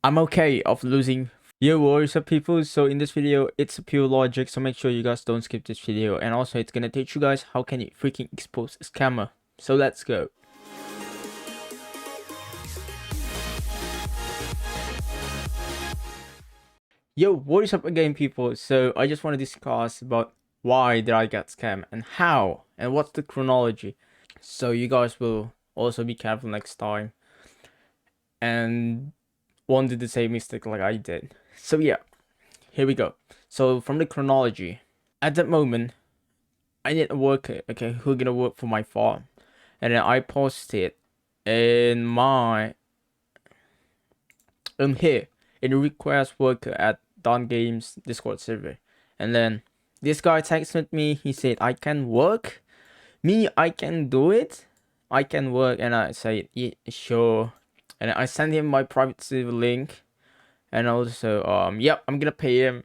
I'm okay of losing. Yo, what's up people? So in this video, it's pure logic, so make sure you guys don't skip this video. And also it's gonna teach you guys how can you freaking expose a scammer. So let's go. Yo, what is up again people? So I just want to discuss about why did I get scammed and how and what's the chronology. So you guys will also be careful next time and won't do the same mistake like I did. So yeah, here we go. So from the chronology, at that moment, I need a worker, okay, who gonna work for my farm, and then I posted in my here in the request worker at Don Games Discord server, and then this guy texted me. He said I can work, I can do it, I can work, and I said yeah, sure, and I sent him my private server link, and also yep, I'm gonna pay him.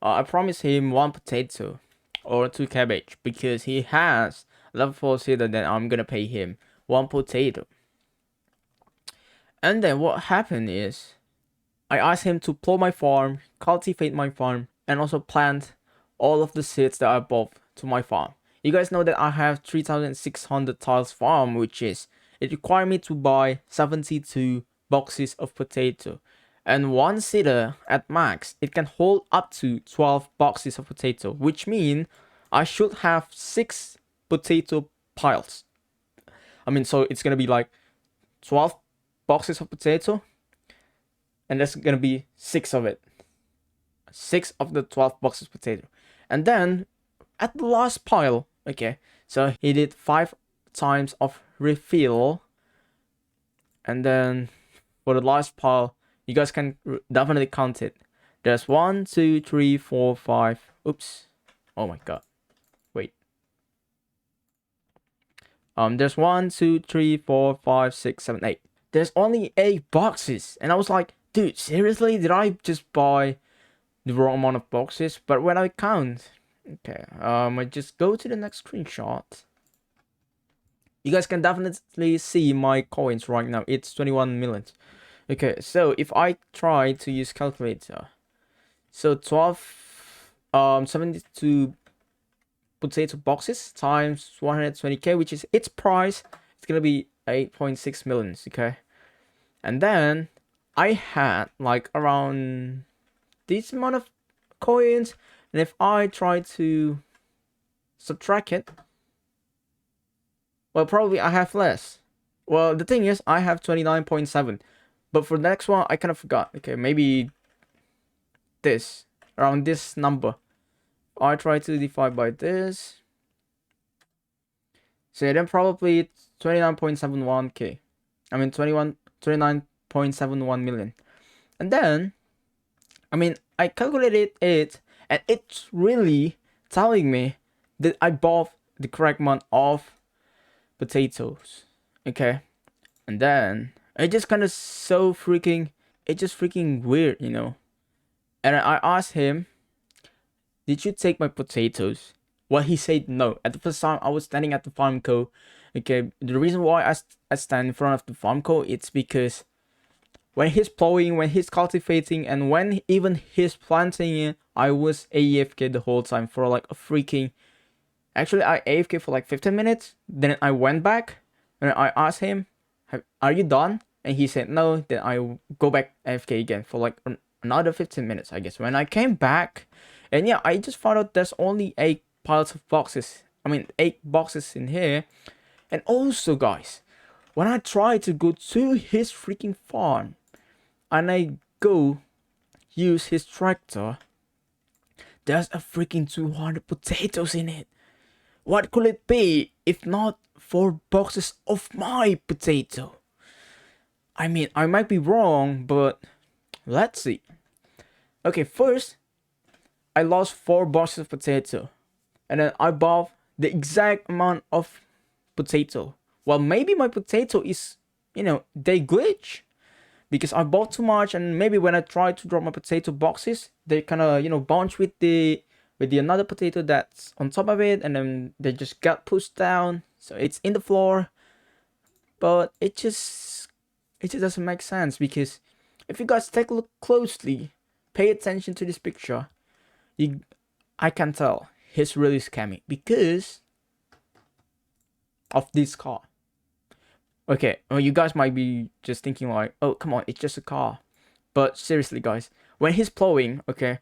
I promised him 1 potato or 2 cabbage because he has level 4 seeder. Then I'm gonna pay him 1 potato. And then what happened is I asked him to plow my farm, cultivate my farm, and also plant all of the seeds that I bought to my farm. You guys know that I have 3,600 tiles farm, which is it required me to buy 72 boxes of potato. And one seeder at max, it can hold up to 12 boxes of potato, which means I should have 6 potato piles. I mean, so it's gonna be like 12 boxes of potato, and there's gonna be 6 of it. 6 of the 12 boxes of potato. And then at the last pile, okay, so he did 5 times of refill, and then for the last pile, you guys can definitely count it. There's 1, 2, 3, 4, 5. Oops. Oh my god. Wait. There's 1, 2, 3, 4, 5, 6, 7, 8. There's only 8 boxes. And I was like, dude, seriously? Did I just buy the wrong amount of boxes? But when I count, okay, I just go to the next screenshot. You guys can definitely see my coins right now. It's 21 million. Okay, so if I try to use calculator, so 72 potato boxes times 120k, which is its price, it's gonna be 8.6 million. Okay, and then I had like around this amount of coins, and if I try to subtract it, well, probably I have less. Well, the thing is, I have 29.7. But for the next one, I kind of forgot. Okay, maybe this. Around this number. I try to divide by this. So then probably 29.71k. I mean 29.71 million. And then, I mean, I calculated it, and it's really telling me that I bought the correct amount of potatoes. Okay. And then it just kind of so freaking, it's just freaking weird, you know. And I asked him, did you take my potatoes? Well, he said no. At the first time I was standing at the farm co. Okay, the reason why I stand in front of the farm co, it's because when he's plowing, when he's cultivating, and when even he's planting, I was AFK the whole time for like a freaking, actually I AFK for like 15 minutes. Then I went back and I asked him, are you done? And he said no. Then I go back AFK again for like another 15 minutes, I guess. When I came back, and yeah, I just found out there's only 8 piles of boxes. I mean, 8 boxes in here. And also, guys, when I try to go to his freaking farm and I go use his tractor, there's a freaking 200 potatoes in it. What could it be if not 4 boxes of my potato? I mean, I might be wrong, but let's see. Okay, first, I lost 4 boxes of potato. And then I bought the exact amount of potato. Well, maybe my potato is, you know, they glitch. Because I bought too much, and maybe when I try to drop my potato boxes, they kind of, you know, bounce with the another potato that's on top of it, and then they just got pushed down. So it's in the floor. But it just doesn't make sense, because if you guys take a look closely, pay attention to this picture, I can tell he's really scamming because of this car. Okay, well, you guys might be just thinking like, oh, come on, it's just a car. But seriously, guys, when he's plowing, okay,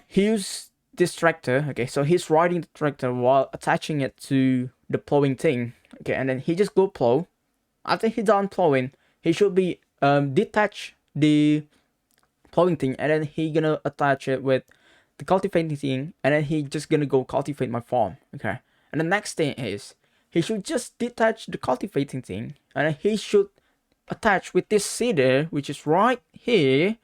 he used this tractor, okay, so he's riding the tractor while attaching it to the plowing thing, okay, and then he just go plow. After he done plowing, he should be detach the plowing thing, and then he gonna attach it with the cultivating thing, and then he just gonna go cultivate my farm, okay. And the next thing is he should just detach the cultivating thing, and then he should attach with this seeder, which is right here.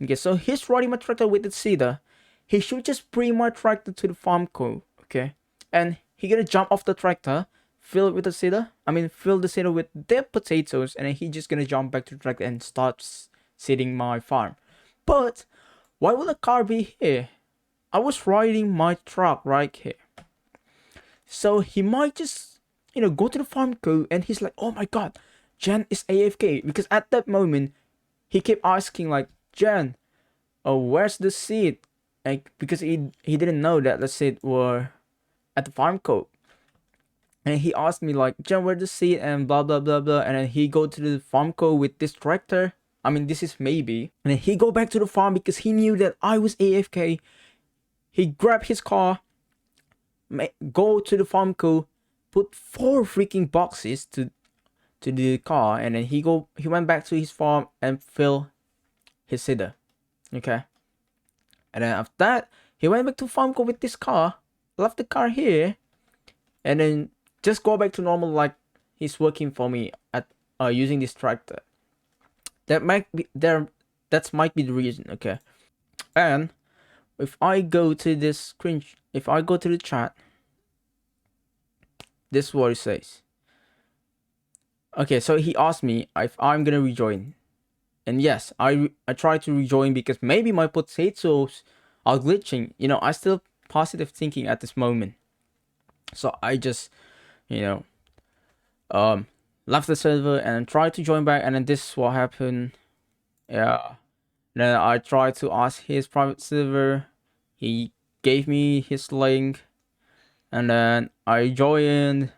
Okay, so he's riding my tractor with the seeder. He should just bring my tractor to the farm co, okay? And he gonna jump off the tractor, fill it with the seeder. Fill the seeder with the potatoes, and then he just gonna jump back to the tractor and start seeding my farm. But why would a car be here? I was riding my truck right here. So he might just, go to the farm co, and he's like, oh my god, Jen is AFK. Because at that moment, he kept asking like, Jen, oh, where's the seed? Like, because he didn't know that the seed were at the farm co. And he asked me like, Jen, where's the seed? And blah blah blah blah. And then he go to the farm co with this tractor. This is maybe. And then he go back to the farm because he knew that I was AFK. He grabbed his car, go to the farm co, put 4 freaking boxes to the car, and then he went back to his farm and fill his seeder. Okay. And then after that, he went back to Farmco with this car, left the car here, and then just go back to normal like he's working for me at using this tractor. That might be the reason, okay? And if I go to this screen, if I go to the chat, this is what it says. Okay, so he asked me if I'm gonna rejoin. And yes, I try to rejoin because maybe my potatoes are glitching. I still positive thinking at this moment. So I just, left the server and tried to join back, and then this is what happened. Yeah. Then I tried to ask his private server. He gave me his link, and then I joined,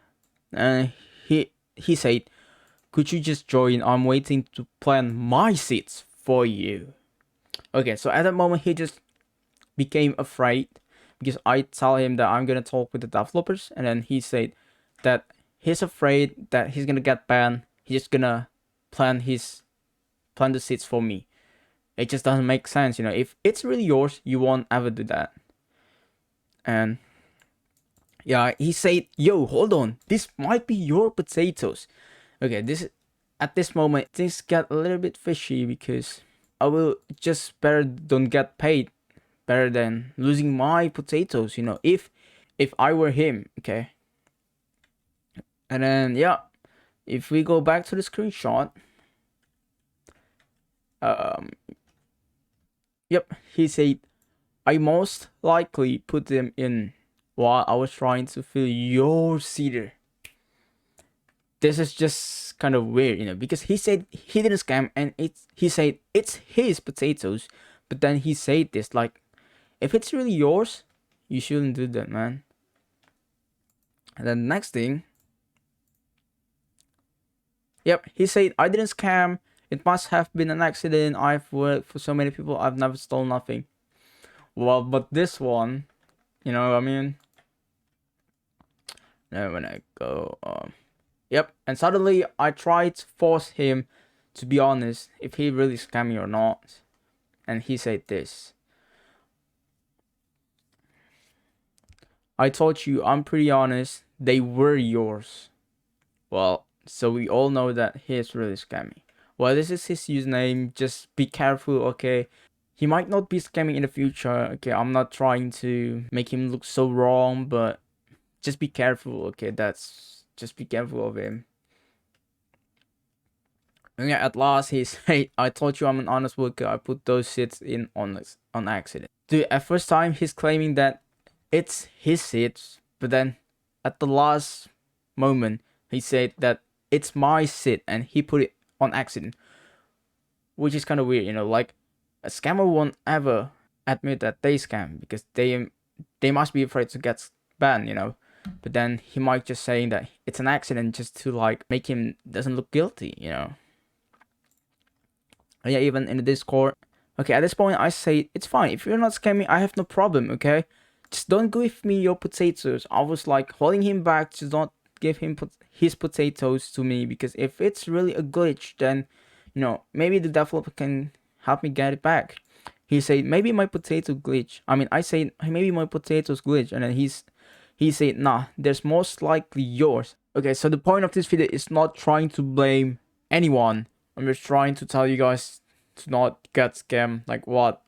and he said, could you just join? I'm waiting to plant my seeds for you. Okay, so at that moment, he just became afraid because I tell him that I'm gonna talk with the developers, and then he said that he's afraid that he's gonna get banned. He's just gonna plant the seeds for me. It just doesn't make sense, If it's really yours, you won't ever do that. And yeah, he said, yo, hold on, this might be your potatoes. Okay, at this moment things get a little bit fishy because I will just better don't get paid better than losing my potatoes, if I were him, okay? And then yeah, if we go back to the screenshot, yep, he said I most likely put them in while I was trying to fill your seeder. This is just kind of weird, because he said he didn't scam, and he said it's his potatoes, but then he said this like, if it's really yours, you shouldn't do that, man. And then the next thing, yep, he said I didn't scam. It must have been an accident. I've worked for so many people. I've never stolen nothing. Well, but this one, Now when I go yep, and suddenly I tried to force him to be honest if he really scammed me or not. And he said this. I told you I'm pretty honest, they were yours. Well, so we all know that he is really scamming. Well, this is his username, just be careful, okay? He might not be scamming in the future, okay? I'm not trying to make him look so wrong, but just be careful, okay? Just be careful of him. And yeah, at last he said, I told you I'm an honest worker. I put those seeds in on accident. Dude, at first time he's claiming that it's his seeds, but then at the last moment he said that it's my seed and he put it on accident. which is kind of weird, you know, like a scammer won't ever admit that they scam because they must be afraid to get banned, you know. But then he might just saying that it's an accident just to like make him doesn't look guilty, you know. And yeah, even in the Discord. Okay, at this point I say it's fine. If you're not scamming, I have no problem, okay? Just don't give me your potatoes. I was like holding him back to not give him his potatoes to me, because if it's really a glitch, then, you know, maybe the developer can help me get it back. He said maybe my potato glitch. I mean, I said maybe my potatoes glitch, and then he said nah, there's most likely yours. Okay, so the point of this video is not trying to blame anyone. I'm just trying to tell you guys to not get scammed like what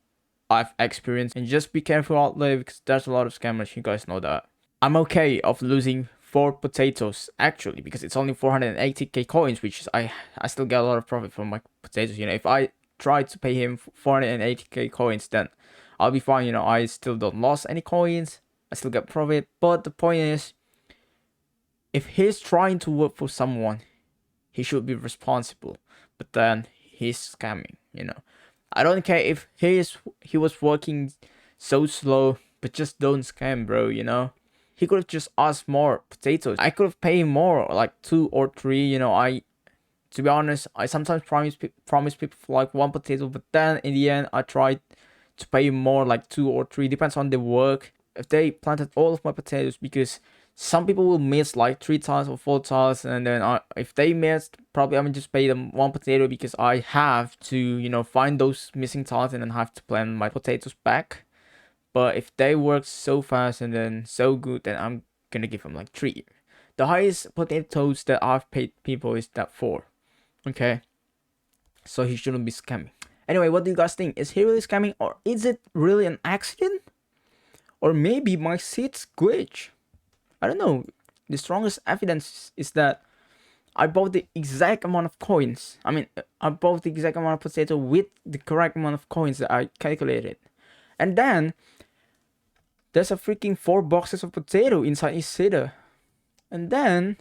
I've experienced, and just be careful out there because there's a lot of scammers. You guys know that. I'm okay of losing 4 potatoes actually, because it's only 480k coins, which is I still get a lot of profit from my potatoes. You know, if I try to pay him 480k coins, then I'll be fine. You know, I still don't lose any coins. I still get profit. But the point is, if he's trying to work for someone, he should be responsible. But then he's scamming, you know. I don't care if he was working so slow, but just don't scam, bro, you know. He could have just asked more potatoes. I could have paid more, like 2 or 3, you know. To be honest, I sometimes promise people for like 1 potato, but then in the end I tried to pay more, like 2 or 3, depends on the work. If they planted all of my potatoes, because some people will miss like 3 tiles or 4 tiles, and then if they missed, probably I'm gonna just pay them 1 potato, because I have to, you know, find those missing tiles and then have to plant my potatoes back. But if they work so fast and then so good, then I'm gonna give them like 3. The highest potatoes that I've paid people is that 4. Okay, so he shouldn't be scamming. Anyway, what do you guys think? Is he really scamming, or is it really an accident? Or maybe my seeds glitch? I don't know. The strongest evidence is that I bought the exact amount of coins. I mean, I bought the exact amount of potato with the correct amount of coins that I calculated. And then there's a freaking 4 boxes of potato inside his seeder. And then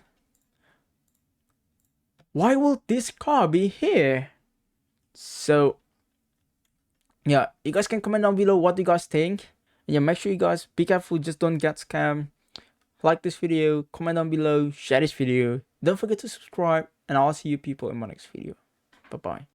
why will this car be here? So yeah, you guys can comment down below what you guys think. And yeah, make sure you guys be careful, just don't get scammed. Like this video, comment down below, share this video. Don't forget to subscribe, and I'll see you people in my next video. Bye bye.